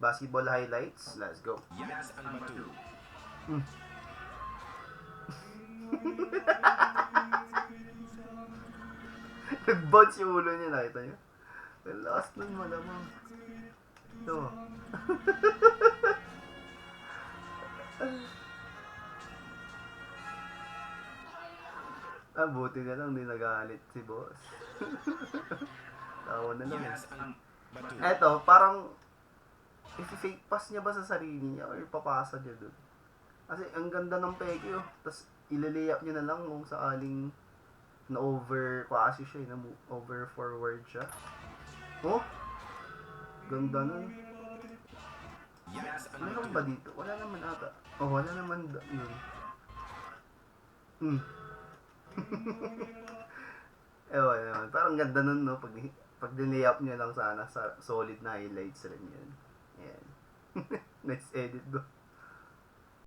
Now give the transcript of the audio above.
basketball highlights. Let's go. Yes, ang batu. Nag-bounce yung ulo niya, nakita niyo? Well, last nun malamang. Ito. Buti na lang, di nagalit si boss. Tawa na lang. Yes, ang batu. Eto, parang i-fake pass niya ba sa sarili niya or ipapasa niya dun? Kasi ang ganda ng peke, oh. Tapos ilalayap niya na lang kung sakaling na-over kasi siya, na-over forward siya. Oh! Ganda nun. Yes, ang Meron batu. ba dito? Wala naman ata. Oh, wala naman yun. Ewan naman. Parang ganda nun, no? Pag dinlayap niya lang sana sa solid na highlights rin yun. Ayan. Next edit do.